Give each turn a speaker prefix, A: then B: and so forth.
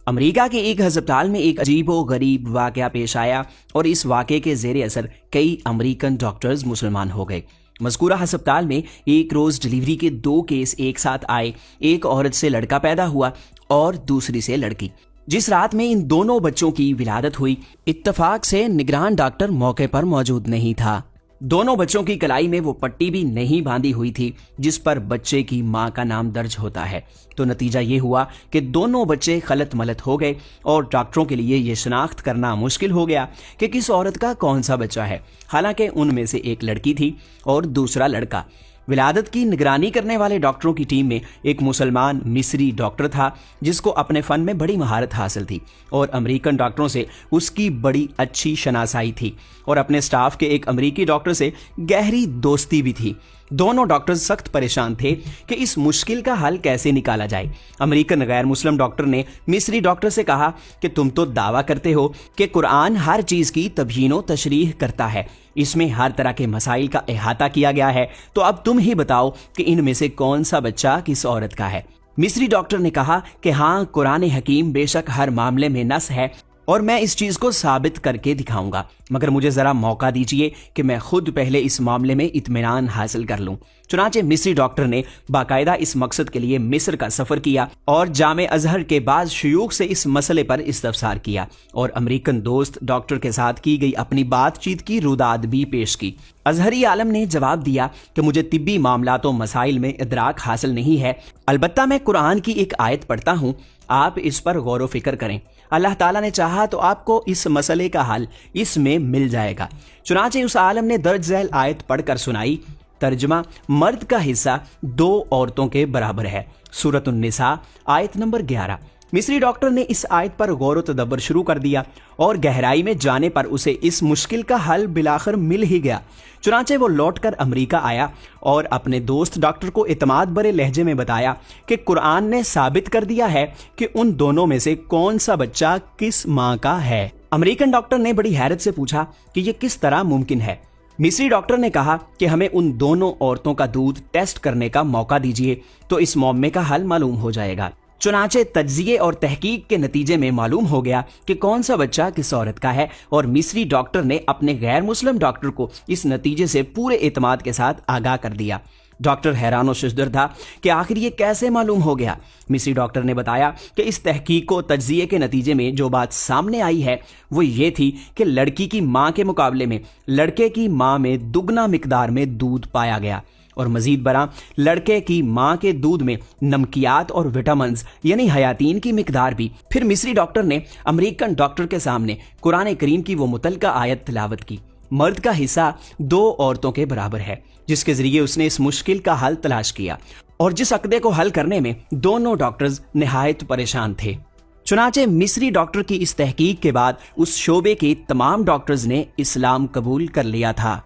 A: امریکہ کے ایک ہسپتال میں ایک عجیب و غریب واقعہ پیش آیا اور اس واقعے کے زیر اثر کئی امریکن ڈاکٹرز مسلمان ہو گئے۔ مذکورہ ہسپتال میں ایک روز ڈیلیوری کے 2 کیس ایک ساتھ آئے۔ ایک عورت سے لڑکا پیدا ہوا اور دوسری سے لڑکی۔ جس رات میں ان دونوں بچوں کی ولادت ہوئی، اتفاق سے نگران ڈاکٹر موقع پر موجود نہیں تھا۔ دونوں بچوں کی کلائی میں وہ پٹی بھی نہیں باندھی ہوئی تھی جس پر بچے کی ماں کا نام درج ہوتا ہے۔ تو نتیجہ یہ ہوا کہ دونوں بچے خلط ملط ہو گئے اور ڈاکٹروں کے لیے یہ شناخت کرنا مشکل ہو گیا کہ کس عورت کا کون سا بچہ ہے، حالانکہ ان میں سے ایک لڑکی تھی اور دوسرا لڑکا۔ ولادت کی نگرانی کرنے والے ڈاکٹروں کی ٹیم میں ایک مسلمان مصری ڈاکٹر تھا جس کو اپنے فن میں بڑی مہارت حاصل تھی اور امریکن ڈاکٹروں سے اس کی بڑی اچھی شناسائی تھی اور اپنے سٹاف کے ایک امریکی ڈاکٹر سے گہری دوستی بھی تھی۔ دونوں ڈاکٹر سخت پریشان تھے کہ اس مشکل کا حل کیسے نکالا جائے۔ امریکن غیر مسلم ڈاکٹر نے مصری ڈاکٹر سے کہا کہ تم تو دعویٰ کرتے ہو کہ قرآن ہر چیز کی تبیین و تشریح کرتا ہے، اس میں ہر طرح کے مسائل کا احاطہ کیا گیا ہے، تو اب تم ہی بتاؤ کہ ان میں سے کون سا بچہ کس عورت کا ہے۔ مصری ڈاکٹر نے کہا کہ ہاں، قرآن حکیم بے شک ہر معاملے میں نص ہے اور میں اس چیز کو ثابت کر کے دکھاؤں گا، مگر مجھے ذرا موقع دیجئے کہ میں خود پہلے اس معاملے میں اطمینان حاصل کر لوں۔ چنانچہ مصری ڈاکٹر نے باقاعدہ اس مقصد کے لیے مصر کا سفر کیا اور جامع ازہر کے بعض شیوخ سے اس مسئلے پر استفسار کیا اور امریکن دوست ڈاکٹر کے ساتھ کی گئی اپنی بات چیت کی روداد بھی پیش کی۔ ازہری عالم نے جواب دیا کہ مجھے طبی معاملات و مسائل میں ادراک حاصل نہیں ہے، البتہ میں قرآن کی ایک آیت پڑھتا ہوں، آپ اس پر غور و فکر کریں، اللہ تعالیٰ نے چاہا تو آپ کو اس مسئلے کا حل اس میں مل جائے گا۔ چنانچہ اس عالم نے درج ذیل آیت پڑھ کر سنائی۔ ترجمہ: مرد کا حصہ 2 عورتوں کے برابر ہے، سورۃ النساء آیت نمبر 11۔ مصری ڈاکٹر نے اس آیت پر غور و تدبر شروع کر دیا اور گہرائی میں جانے پر اسے اس مشکل کا حل بالآخر مل ہی گیا۔ چنانچہ وہ لوٹ کر امریکہ آیا اور اپنے دوست ڈاکٹر کو اعتماد بھرے لہجے میں بتایا کہ قرآن نے ثابت کر دیا ہے کہ ان دونوں میں سے کون سا بچہ کس ماں کا ہے۔ امریکن ڈاکٹر نے بڑی حیرت سے پوچھا کہ یہ کس طرح ممکن ہے۔ مصری ڈاکٹر نے کہا کہ ہمیں ان دونوں عورتوں کا دودھ ٹیسٹ کرنے کا موقع دیجیے تو اس معمے کا حل معلوم ہو جائے گا۔ چنانچہ تجزیے اور تحقیق کے نتیجے میں معلوم ہو گیا کہ کون سا بچہ کس عورت کا ہے اور مصری ڈاکٹر نے اپنے غیر مسلم ڈاکٹر کو اس نتیجے سے پورے اعتماد کے ساتھ آگاہ کر دیا۔ ڈاکٹر حیران و ششدر تھا کہ آخر یہ کیسے معلوم ہو گیا۔ مصری ڈاکٹر نے بتایا کہ اس تحقیق و تجزیے کے نتیجے میں جو بات سامنے آئی ہے وہ یہ تھی کہ لڑکی کی ماں کے مقابلے میں لڑکے کی ماں میں دگنا مقدار میں دودھ پایا گیا، اور مزید برآں لڑکے کی ماں کے دودھ میں نمکیات اور وٹامنز یعنی حیاتین کی مقدار بھی۔ پھر مصری ڈاکٹر نے امریکن ڈاکٹر کے سامنے قرآن کریم کی وہ متعلقہ آیت تلاوت کی، مرد کا حصہ 2 عورتوں کے برابر ہے، جس کے ذریعے اس نے اس مشکل کا حل تلاش کیا اور جس عقدے کو حل کرنے میں دونوں ڈاکٹرز نہایت پریشان تھے۔ چنانچہ مصری ڈاکٹر کی اس تحقیق کے بعد اس شعبے کے تمام ڈاکٹرز نے اسلام قبول کر لیا تھا۔